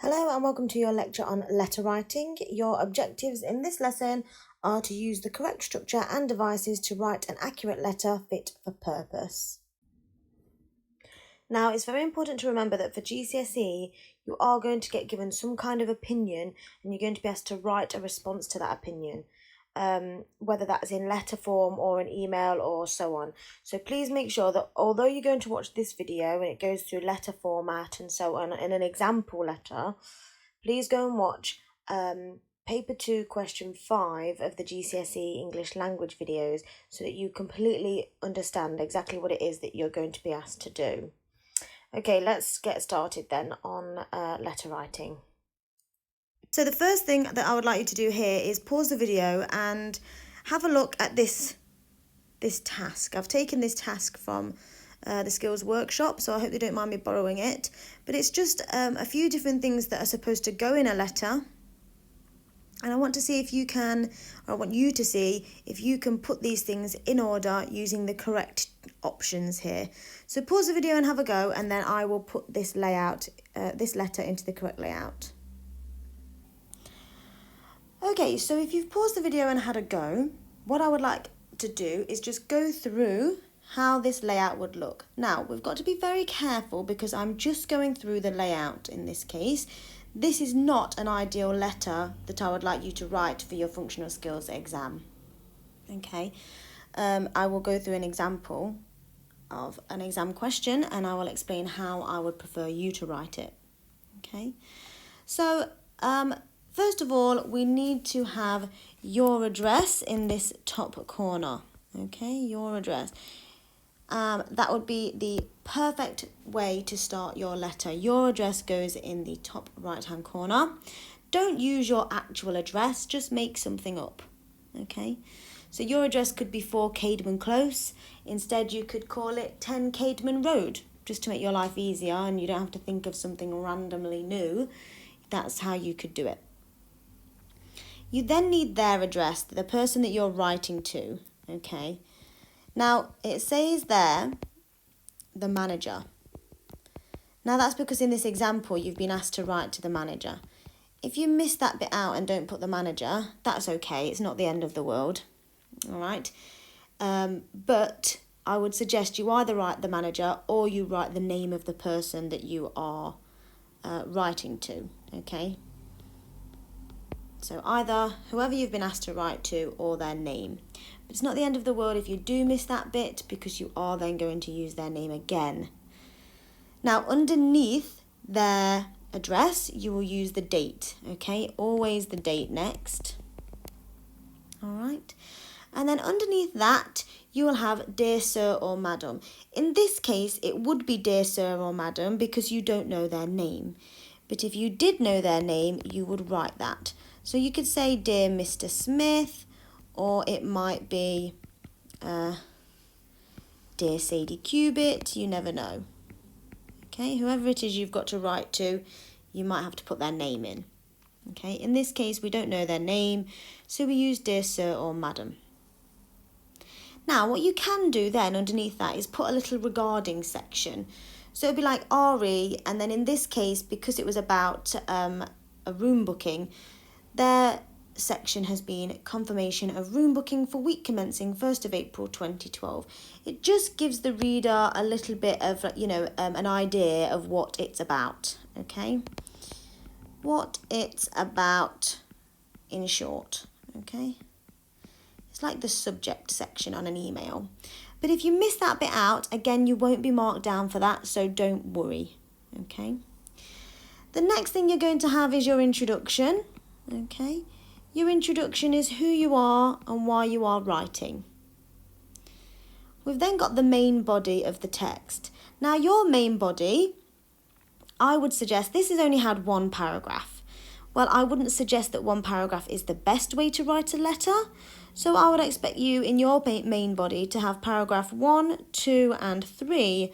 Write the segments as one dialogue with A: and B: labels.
A: Hello and welcome to your lecture on letter writing. Your objectives in this lesson are to use the correct structure and devices to write an accurate letter fit for purpose. Now, it's very important to remember that for GCSE, you are going to get given some kind of opinion and you're going to be asked to write a response to that opinion. Whether that's in letter form or an email or so on. So please make sure that although you're going to watch this video and it goes through letter format and so on in an example letter, please go and watch paper 2 question 5 of the GCSE English language videos so that you completely understand exactly what it is that you're going to be asked to do. Okay, let's get started then on letter writing. So the first thing that I would like you to do here is pause the video and have a look at this task. I've taken this task from the skills workshop, so I hope they don't mind me borrowing it. But it's just a few different things that are supposed to go in a letter. And I want to see if you can, or I want you to see if you can put these things in order using the correct options here. So pause the video and have a go, and then I will put this letter into the correct layout. Okay, so if you've paused the video and had a go, what I would like to do is just go through how this layout would look. Now, we've got to be very careful because I'm just going through the layout in this case. This is not an ideal letter that I would like you to write for your functional skills exam. Okay, I will go through an example of an exam question and I will explain how I would prefer you to write it. Okay, so first of all, we need to have your address in this top corner. Okay, your address. That would be the perfect way to start your letter. Your address goes in the top right-hand corner. Don't use your actual address, just make something up. Okay, so your address could be 4 Caedmon Close. Instead, you could call it 10 Caedmon Road, just to make your life easier and you don't have to think of something randomly new. That's how you could do it. You then need their address, the person that you're writing to, okay? Now, it says there, the manager. Now, that's because in this example, you've been asked to write to the manager. If you miss that bit out and don't put the manager, that's okay. It's not the end of the world, all right? But I would suggest you either write the manager or you write the name of the person that you are writing to, okay? So either whoever you've been asked to write to or their name. But it's not the end of the world if you do miss that bit because you are then going to use their name again. Now, underneath their address, you will use the date, okay? Always the date next. All right. And then underneath that, you will have Dear Sir or Madam. In this case, it would be Dear Sir or Madam because you don't know their name. But if you did know their name, you would write that. So you could say, Dear Mr. Smith, or it might be, Dear Sadie Cubitt, you never know. Okay, whoever it is you've got to write to, you might have to put their name in. Okay, in this case, we don't know their name, so we use Dear Sir or Madam. Now, what you can do then underneath that is put a little regarding section. So it'd be like RE, and then in this case, because it was about a room booking, their section has been confirmation of room booking for week commencing 1st of April 2012. It just gives the reader a little bit of, an idea of what it's about, okay? What it's about in short, okay? It's like the subject section on an email. But if you miss that bit out, again, you won't be marked down for that, so don't worry, okay? The next thing you're going to have is your introduction, okay? Your introduction is who you are and why you are writing. We've then got the main body of the text. Now, your main body, I would suggest, this has only had one paragraph. Well, I wouldn't suggest that one paragraph is the best way to write a letter. So I would expect you in your main body to have paragraph 1, 2, and 3,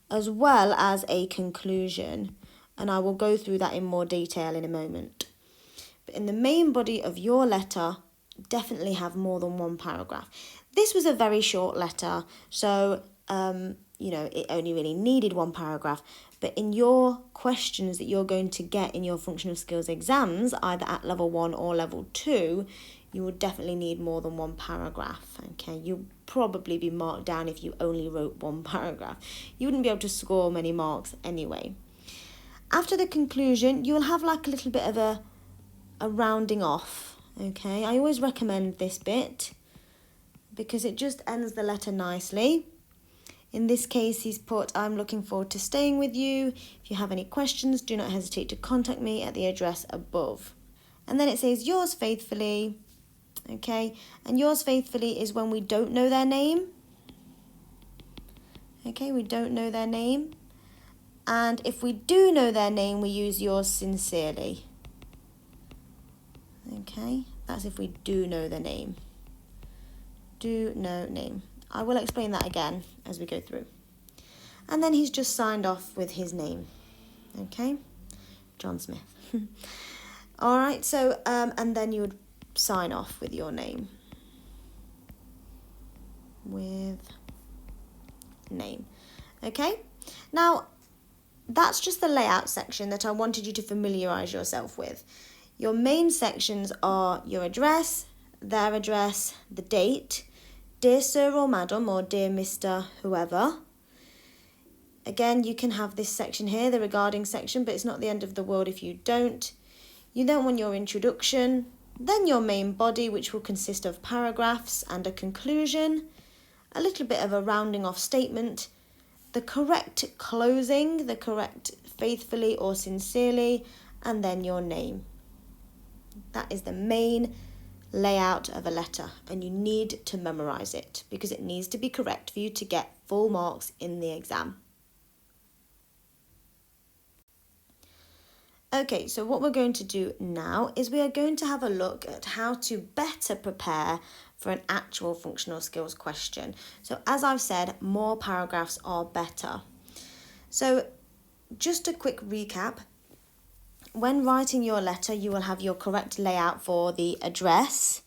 A: as well as a conclusion. And I will go through that in more detail in a moment. But in the main body of your letter, definitely have more than one paragraph. This was a very short letter, so, it only really needed one paragraph. But in your questions that you're going to get in your functional skills exams, either at level 1 or level 2, you will definitely need more than one paragraph. Okay, you'll probably be marked down if you only wrote one paragraph. You wouldn't be able to score many marks anyway. After the conclusion, you will have like a little bit of a rounding off. Okay, I always recommend this bit because it just ends the letter nicely. In this case, he's put, I'm looking forward to staying with you. If you have any questions, do not hesitate to contact me at the address above. And then it says, yours faithfully. Okay, and yours faithfully is when we don't know their name. Okay, we don't know their name. And if we do know their name, we use yours sincerely. Okay, that's if we do know the name. Do know name. I will explain that again as we go through. And then he's just signed off with his name. Okay, John Smith. All right, so, and then you would sign off with your name. With name. Okay, now that's just the layout section that I wanted you to familiarise yourself with. Your main sections are your address, their address, the date, Dear Sir or Madam or Dear Mr. whoever. Again, you can have this section here, the regarding section, but it's not the end of the world if you don't. You then want your introduction, then your main body, which will consist of paragraphs and a conclusion, a little bit of a rounding off statement, the correct closing, the correct faithfully or sincerely, and then your name. That is the main layout of a letter, and you need to memorise it because it needs to be correct for you to get full marks in the exam. Okay, so what we're going to do now is we are going to have a look at how to better prepare for an actual functional skills question. So as I've said, more paragraphs are better. So just a quick recap. When writing your letter, you will have your correct layout for the address,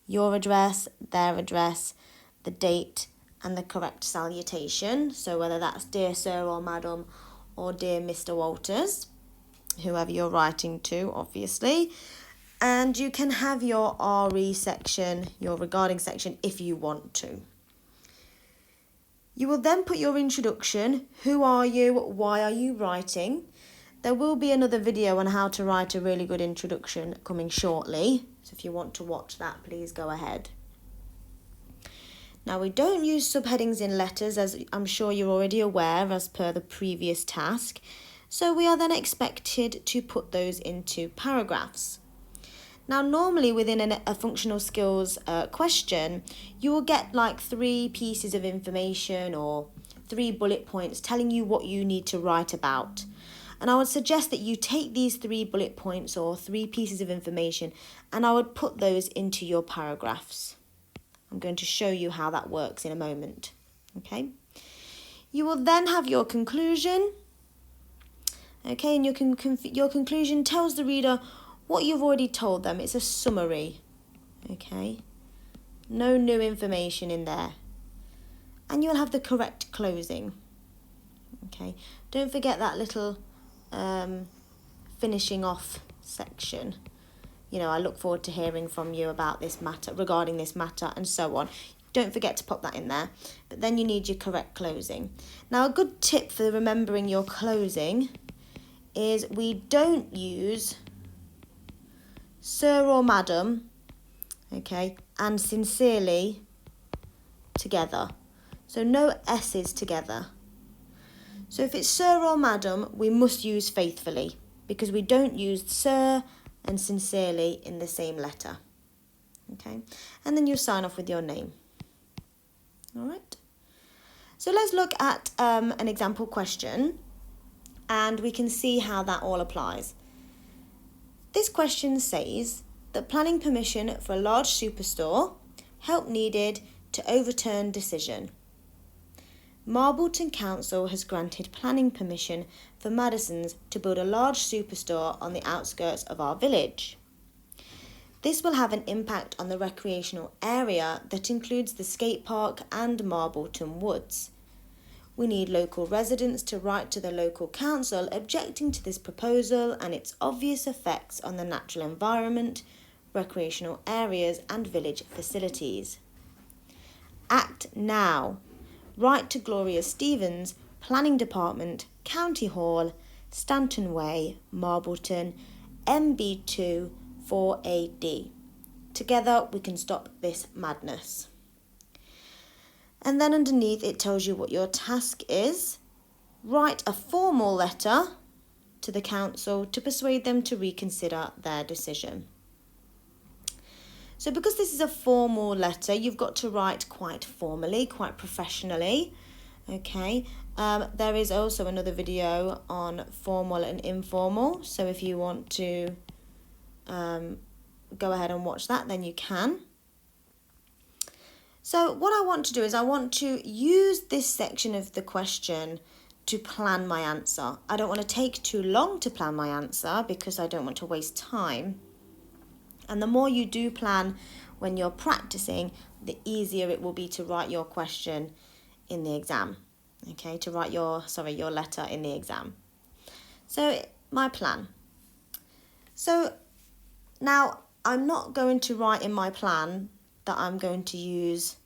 A: your address, their address, the date, and the correct salutation. So whether that's Dear Sir or Madam or Dear Mr. Walters, whoever you're writing to, obviously. And you can have your RE section, your regarding section, if you want to. You will then put your introduction. Who are you? Why are you writing? There will be another video on how to write a really good introduction coming shortly. So if you want to watch that, please go ahead. Now, we don't use subheadings in letters, as I'm sure you're already aware, as per the previous task. So we are then expected to put those into paragraphs. Now, normally within a functional skills question, you will get like 3 pieces of information or 3 bullet points telling you what you need to write about. And I would suggest that you take these 3 bullet points or 3 pieces of information and I would put those into your paragraphs. I'm going to show you how that works in a moment. Okay. You will then have your conclusion. Okay, and your conclusion tells the reader what you've already told them. It's a summary. Okay. No new information in there. And you'll have the correct closing. Okay. Don't forget that little finishing off section. You know, I look forward to hearing from you about this matter, regarding this matter, and so on. Don't forget to pop that in there. But then you need your correct closing. Now, a good tip for remembering your closing is we don't use Sir or Madam, okay, and sincerely together. So no S's together. So if it's Sir or Madam, we must use faithfully because we don't use Sir and sincerely in the same letter. Okay, and then you sign off with your name. All right. So let's look at an example question and we can see how that all applies. This question says that planning permission for a large superstore, help needed to overturn decision. Marbleton Council has granted planning permission for Madison's to build a large superstore on the outskirts of our village. This will have an impact on the recreational area that includes the skate park and Marbleton Woods. We need local residents to write to the local council objecting to this proposal and its obvious effects on the natural environment, recreational areas and village facilities. Act now. Write to Gloria Stevens, Planning Department, County Hall, Stanton Way, Marbleton, MB2 4AD. Together we can stop this madness. And then underneath it tells you what your task is. Write a formal letter to the council to persuade them to reconsider their decision. So because this is a formal letter, you've got to write quite formally, quite professionally. Okay. There is also another video on formal and informal. So if you want to go ahead and watch that, then you can. So what I want to do is I want to use this section of the question to plan my answer. I don't want to take too long to plan my answer because I don't want to waste time. And the more you do plan when you're practicing, the easier it will be to write your question in the exam. Okay, to write your letter in the exam. So my plan. So now I'm not going to write in my plan that I'm going to use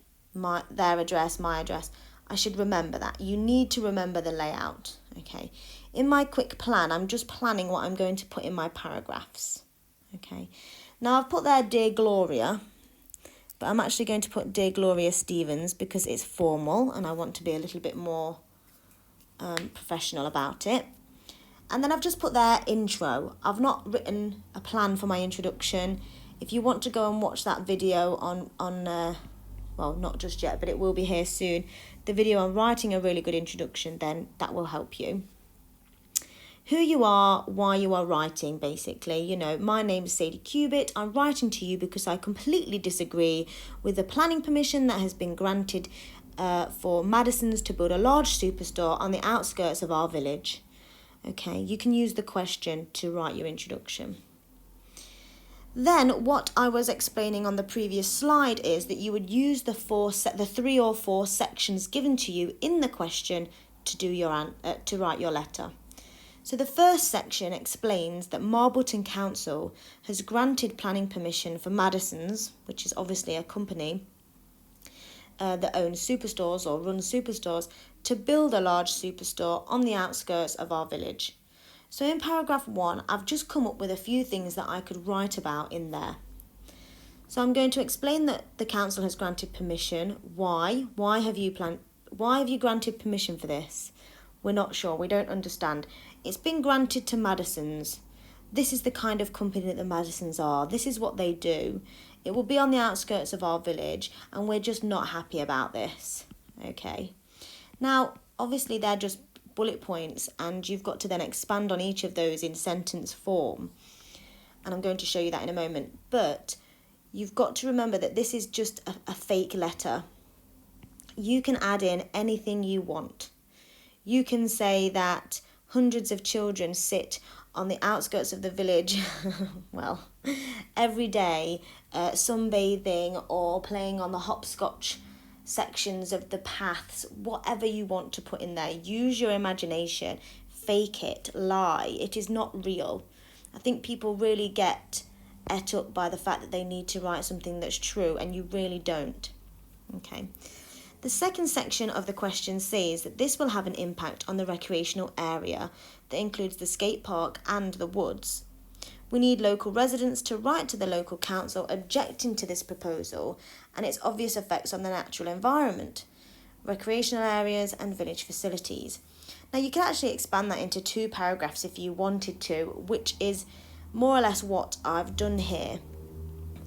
A: their address, my address. I should remember that. You need to remember the layout. Okay. In my quick plan, I'm just planning what I'm going to put in my paragraphs. Okay. Now I've put there Dear Gloria, but I'm actually going to put Dear Gloria Stevens because it's formal and I want to be a little bit more professional about it. And then I've just put their intro. I've not written a plan for my introduction. If you want to go and watch that video on well, not just yet, but it will be here soon, the video on writing a really good introduction, then that will help you. Who you are, why you are writing, basically. You know, my name is Sadie Cubitt. I'm writing to you because I completely disagree with the planning permission that has been granted for Madison's to build a large superstore on the outskirts of our village. Okay, you can use the question to write your introduction. Then what I was explaining on the previous slide is that you would use the 3 or 4 sections given to you in the question to write your letter. So the first section explains that Marbleton Council has granted planning permission for Madison's, which is obviously a company that owns superstores or runs superstores, to build a large superstore on the outskirts of our village. So in paragraph 1, I've just come up with a few things that I could write about in there. So I'm going to explain that the council has granted permission. Why? Why have you granted permission for this? We're not sure. We don't understand. It's been granted to Madison's. This is the kind of company that the Madisons are. This is what they do. It will be on the outskirts of our village, and we're just not happy about this. Okay. Now, obviously, they're just bullet points, and you've got to then expand on each of those in sentence form. And I'm going to show you that in a moment. But you've got to remember that this is just a fake letter. You can add in anything you want. You can say that hundreds of children sit on the outskirts of the village, well, every day, sunbathing or playing on the hopscotch sections of the paths, whatever you want to put in there. Use your imagination, fake it, lie. It is not real. I think people really get ate up by the fact that they need to write something that's true, and you really don't. Okay. The second section of the question says that this will have an impact on the recreational area that includes the skate park and the woods. We need local residents to write to the local council objecting to this proposal and its obvious effects on the natural environment, recreational areas and village facilities. Now you can actually expand that into 2 paragraphs if you wanted to, which is more or less what I've done here.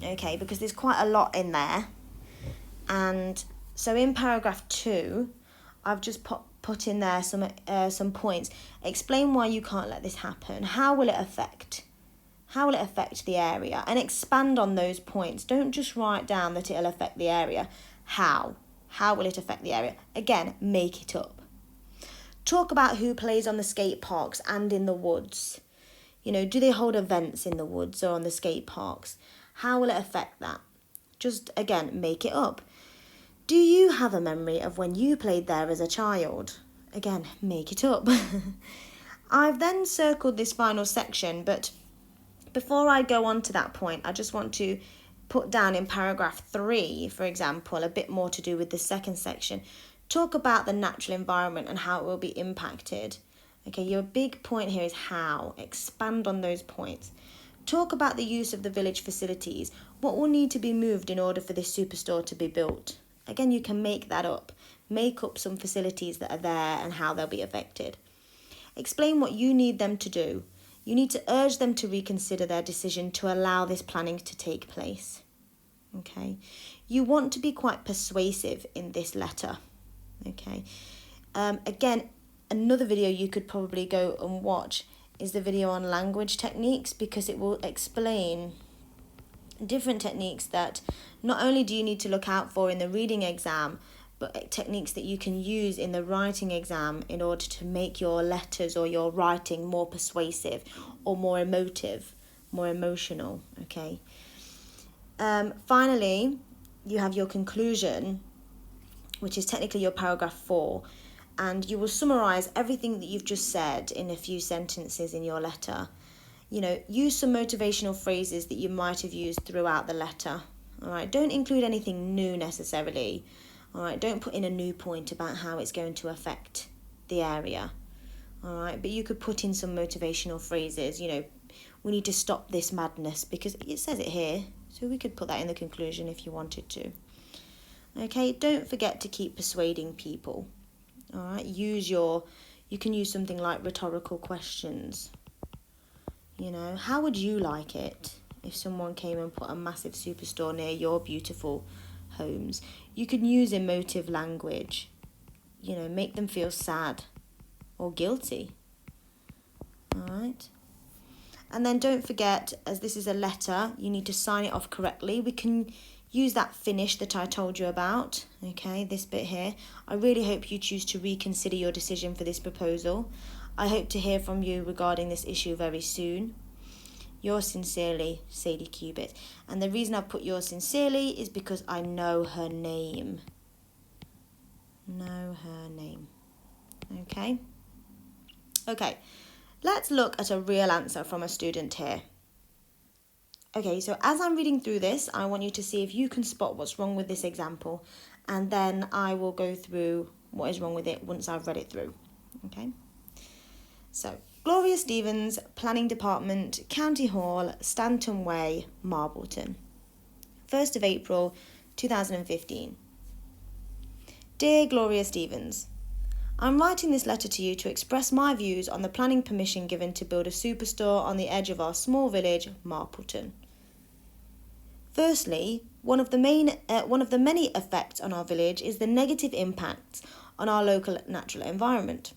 A: Okay, because there's quite a lot in there. And so in paragraph 2, I've just put in there some points. Explain why you can't let this happen. How will it affect? How will it affect the area? And expand on those points. Don't just write down that it'll affect the area. How? How will it affect the area? Again, make it up. Talk about who plays on the skate parks and in the woods. You know, do they hold events in the woods or on the skate parks? How will it affect that? Just, again, make it up. Do you have a memory of when you played there as a child? again, make it up. I've then circled this final section, but before I go on to that point, I just want to put down in paragraph 3, for example, a bit more to do with the second section. Talk about the natural environment and how it will be impacted. Okay, your big point here is how. Expand on those points. Talk about the use of the village facilities. What will need to be moved in order for this superstore to be built? Again, you can make that up. Make up some facilities that are there and how they'll be affected. Explain what you need them to do. You need to urge them to reconsider their decision to allow this planning to take place. Okay. You want to be quite persuasive in this letter. Okay. Again, another video you could probably go and watch is the video on language techniques, because it will explain different techniques that not only do you need to look out for in the reading exam, but techniques that you can use in the writing exam in order to make your letters or your writing more persuasive or more emotive, more emotional, okay? Finally, you have your conclusion, which is technically your paragraph 4, and you will summarise everything that you've just said in a few sentences in your letter. You know, use some motivational phrases that you might have used throughout the letter. All right, don't include anything new necessarily. All right, don't put in a new point about how it's going to affect the area. All right, but you could put in some motivational phrases. You know, we need to stop this madness, because it says it here. So we could put that in the conclusion if you wanted to. Okay, don't forget to keep persuading people. All right, you can use something like rhetorical questions. You know, how would you like it if someone came and put a massive superstore near your beautiful homes? You can use emotive language. You know, make them feel sad or guilty. All right. And then don't forget, as this is a letter, you need to sign it off correctly. We can use that finish that I told you about, okay, this bit here. I really hope you choose to reconsider your decision for this proposal. I hope to hear from you regarding this issue very soon. Yours sincerely, Sadie Cubitt. And the reason I've put yours sincerely is because I know her name. Know her name. Okay? Okay, let's look at a real answer from a student here. Okay, so as I'm reading through this, I want you to see if you can spot what's wrong with this example, and then I will go through what is wrong with it once I've read it through. Okay? So, Gloria Stevens, Planning Department, County Hall, Stanton Way, Marbleton. 1st of April, 2015. Dear Gloria Stevens, I'm writing this letter to you to express my views on the planning permission given to build a superstore on the edge of our small village, Marpleton. Firstly, one of the many effects on our village is the negative impacts on our local natural environment.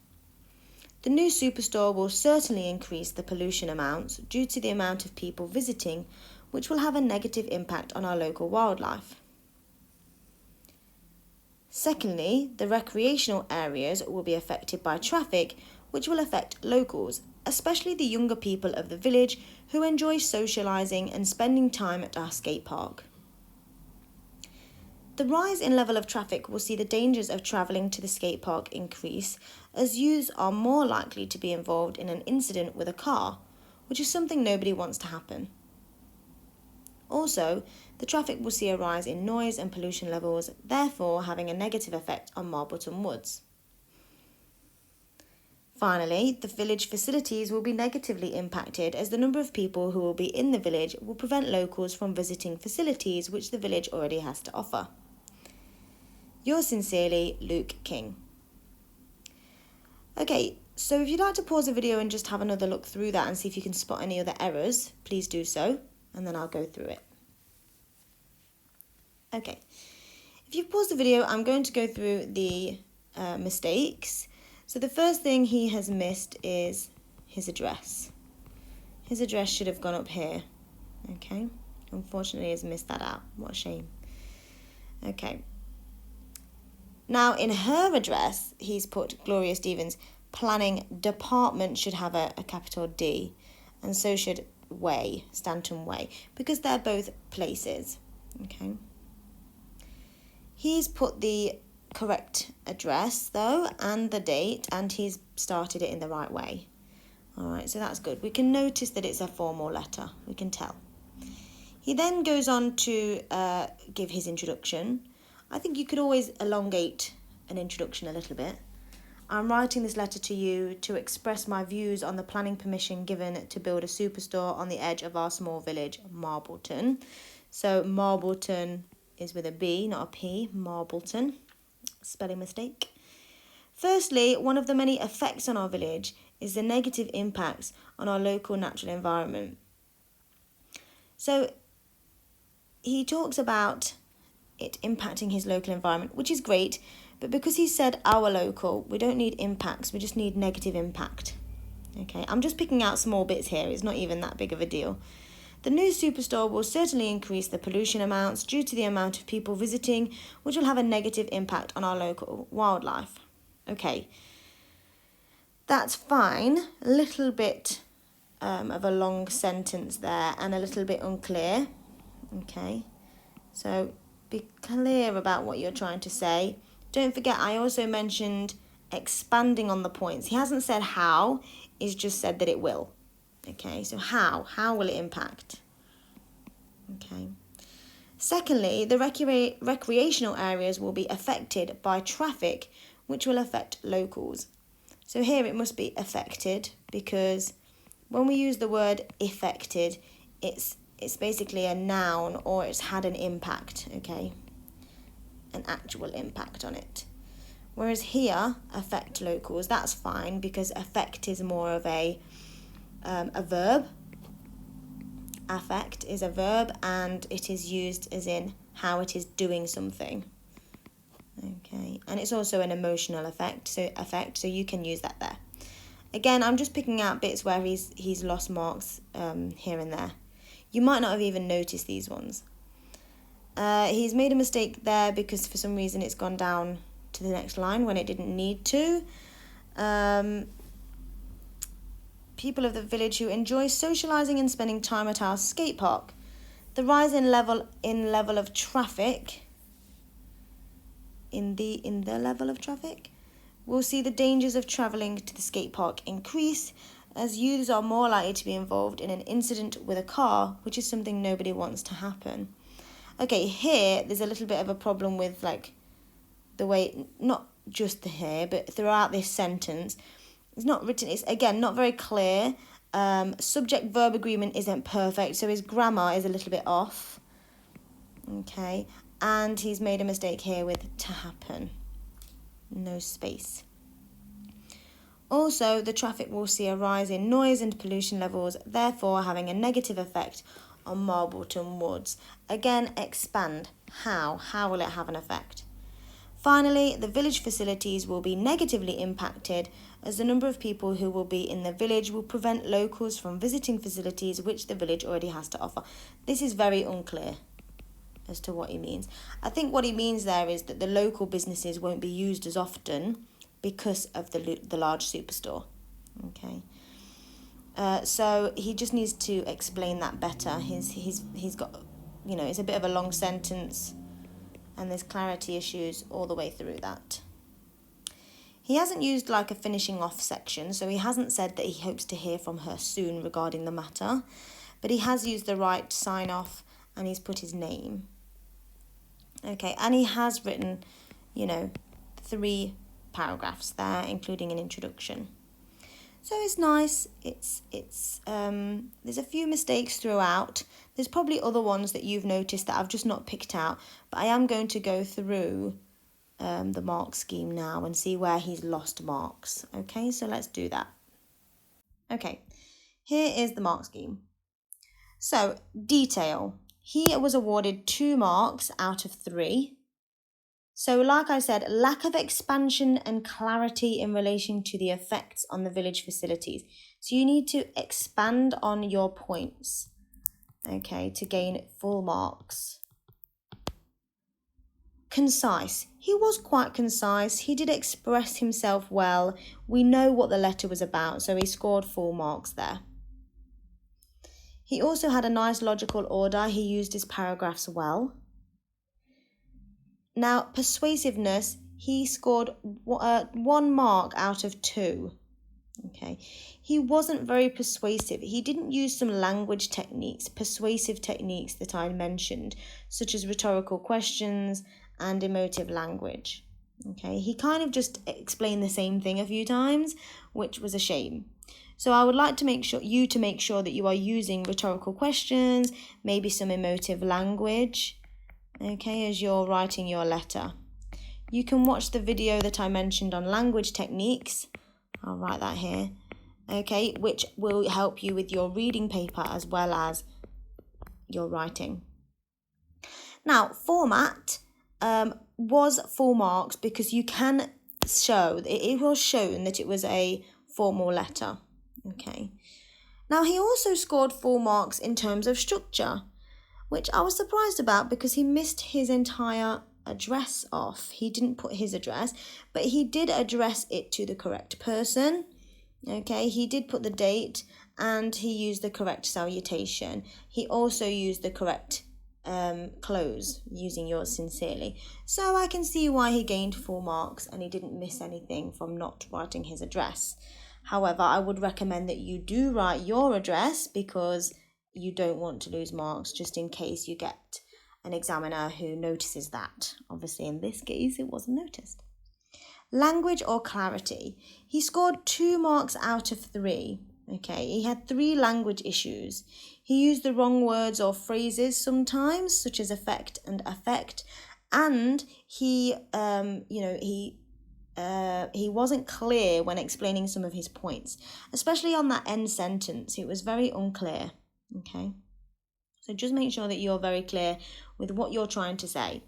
A: The new superstore will certainly increase the pollution amounts due to the amount of people visiting, which will have a negative impact on our local wildlife. Secondly, the recreational areas will be affected by traffic, which will affect locals, especially the younger people of the village who enjoy socialising and spending time at our skate park. The rise in level of traffic will see the dangers of travelling to the skate park increase, as youths are more likely to be involved in an incident with a car, which is something nobody wants to happen. Also, the traffic will see a rise in noise and pollution levels, therefore having a negative effect on Marbleton Woods. Finally, the village facilities will be negatively impacted, as the number of people who will be in the village will prevent locals from visiting facilities which the village already has to offer. Yours sincerely, Luke King. Okay, so if you'd like to pause the video and just have another look through that and see if you can spot any other errors, please do so, and then I'll go through it. Okay, if you've paused the video, I'm going to go through the mistakes. So the first thing he has missed is his address. His address should have gone up here, okay? Unfortunately, he's missed that out. What a shame. Okay. Now, in her address, he's put Gloria Stevens. Planning Department should have a capital D, and so should Way, Stanton Way, because they're both places, okay? He's put the correct address though, and the date, and he's started it in the right way. All right, so that's good. We can notice that it's a formal letter. We can tell. He then goes on to give his introduction. I think you could always elongate an introduction a little bit. I'm writing this letter to you to express my views on the planning permission given to build a superstore on the edge of our small village, Marbleton. So Marbleton is with a B, not a P, Marbleton. Spelling mistake. Firstly, one of the many effects on our village is the negative impacts on our local natural environment. So he talks about it impacting his local environment, which is great, but because he said our local, we don't need impacts, we just need negative impact. Okay, I'm just picking out small bits here, it's not even that big of a deal. The new superstore will certainly increase the pollution amounts due to the amount of people visiting, which will have a negative impact on our local wildlife. Okay, that's fine. A little bit of a long sentence there and a little bit unclear. Okay, so be clear about what you're trying to say. Don't forget, I also mentioned expanding on the points. He hasn't said how, he's just said that it will. Okay, so how will it impact? Okay. Secondly, the recreational areas will be affected by traffic, which will affect locals. So here it must be affected, because when we use the word affected, it's basically a noun, or it's had an impact, okay? An actual impact on it. Whereas here, affect locals, that's fine, because affect is more of a verb. Affect is a verb, and it is used as in how it is doing something. Okay, and it's also an emotional effect, so you can use that there. Again, I'm just picking out bits where he's lost marks here and there. You might not have even noticed these ones. He's made a mistake there because for some reason it's gone down to the next line when it didn't need to. People of the village who enjoy socialising and spending time at our skate park. The rise in level of traffic, in the level of traffic, we'll see the dangers of travelling to the skate park increase, as youths are more likely to be involved in an incident with a car, which is something nobody wants to happen. Okay, here there's a little bit of a problem with like the way, not just here, but throughout this sentence, it's not written, it's again not very clear. Subject-verb agreement isn't perfect, so his grammar is a little bit off. Okay, and he's made a mistake here with to happen. No space. Also, the traffic will see a rise in noise and pollution levels, therefore having a negative effect on Marbleton Woods. Again, expand. How? How will it have an effect? Finally, the village facilities will be negatively impacted as the number of people who will be in the village will prevent locals from visiting facilities which the village already has to offer. This is very unclear as to what he means. I think what he means there is that the local businesses won't be used as often because of the large superstore. Okay. So he just needs to explain that better. He's got, you know, it's a bit of a long sentence, and there's clarity issues all the way through that. He hasn't used like a finishing off section, so he hasn't said that he hopes to hear from her soon regarding the matter, but he has used the right sign off and he's put his name. Okay, and he has written, 3 paragraphs there, including an introduction. So it's nice. It's there's a few mistakes throughout. There's probably other ones that you've noticed that I've just not picked out, but I am going to go through the mark scheme now and see where he's lost marks. Okay, so let's do that. Okay, here is the mark scheme. So, detail. He was awarded 2 marks out of 3. So, like I said, lack of expansion and clarity in relation to the effects on the village facilities. So, you need to expand on your points, okay, to gain full marks. Concise. He was quite concise. He did express himself well. We know what the letter was about, so he scored full marks there. He also had a nice logical order. He used his paragraphs well. Now, persuasiveness, he scored 1 mark out of 2. Okay, he wasn't very persuasive. He didn't use some language techniques, persuasive techniques that I mentioned, such as rhetorical questions and emotive language. Okay, he kind of just explained the same thing a few times, which was a shame. So I would like to make sure that you are using rhetorical questions, maybe some emotive language, okay, as you're writing your letter. You can watch the video that I mentioned on language techniques. I'll write that here, okay, which will help you with your reading paper as well as your writing. Now, format was 4 marks because you can show, it was shown that it was a formal letter, okay. Now, he also scored 4 marks in terms of structure, which I was surprised about because he missed his entire address off. He didn't put his address, but he did address it to the correct person. Okay, he did put the date and he used the correct salutation. He also used the correct close, using yours sincerely. So I can see why he gained 4 marks and he didn't miss anything from not writing his address. However, I would recommend that you do write your address because you don't want to lose marks just in case you get an examiner who notices that. Obviously, in this case, it wasn't noticed. Language or clarity. He scored 2 marks out of 3. Okay, he had 3 language issues. He used the wrong words or phrases sometimes, such as effect and affect, and he wasn't clear when explaining some of his points, especially on that end sentence. It was very unclear. Okay, so just make sure that you're very clear with what you're trying to say.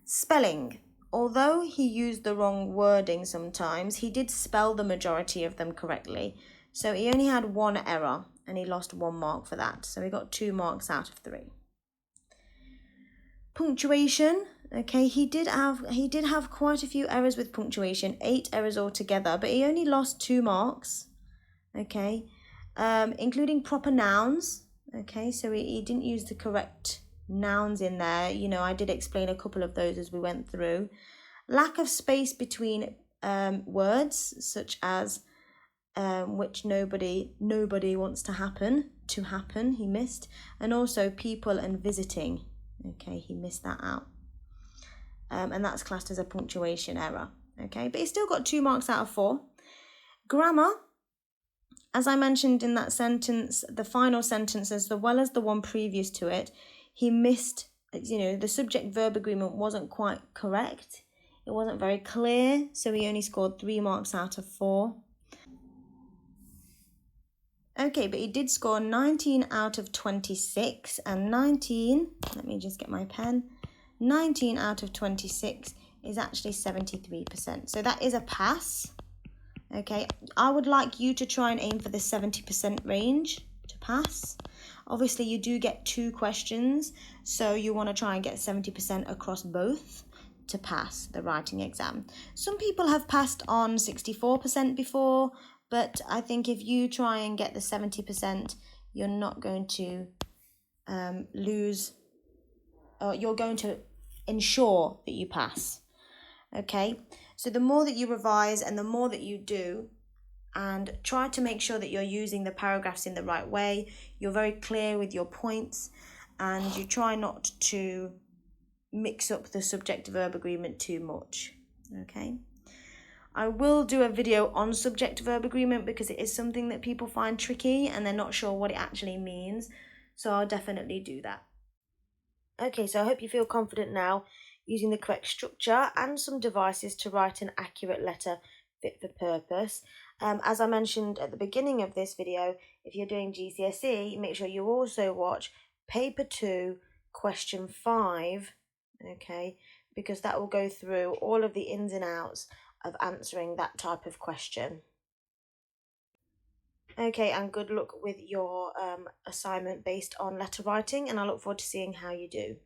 A: Spelling. Although he used the wrong wording sometimes, he did spell the majority of them correctly. So he only had 1 error and he lost 1 mark for that. So he got 2 marks out of 3. Punctuation. Okay, he did have quite a few errors with punctuation, 8 errors altogether, but he only lost 2 marks. Okay, including proper nouns. Okay, so he didn't use the correct nouns in there. You know, I did explain a couple of those as we went through. Lack of space between words, such as which nobody wants to happen, he missed. And also people and visiting. Okay, he missed that out. And that's classed as a punctuation error. Okay, but he still got 2 marks out of 4. Grammar. As I mentioned in that sentence, the final sentence as well as the one previous to it, he missed, the subject-verb agreement wasn't quite correct. It wasn't very clear, so he only scored 3 marks out of 4. Okay, but he did score 19 out of 26, and 19, let me just get my pen, 19 out of 26 is actually 73%. So that is a pass. Okay, I would like you to try and aim for the 70% range to pass. Obviously, you do get 2 questions, so you want to try and get 70% across both to pass the writing exam. Some people have passed on 64% before, but I think if you try and get the 70%, you're not going to lose, or you're going to ensure that you pass. Okay, so the more that you revise and the more that you do, and try to make sure that you're using the paragraphs in the right way, you're very clear with your points, and you try not to mix up the subject-verb agreement too much. Okay, I will do a video on subject-verb agreement because it is something that people find tricky and they're not sure what it actually means, so I'll definitely do that. Okay, so I hope you feel confident now using the correct structure and some devices to write an accurate letter fit for purpose. As I mentioned at the beginning of this video, if you're doing GCSE, make sure you also watch paper 2, question 5, okay, because that will go through all of the ins and outs of answering that type of question. Okay, and good luck with your assignment based on letter writing, and I look forward to seeing how you do.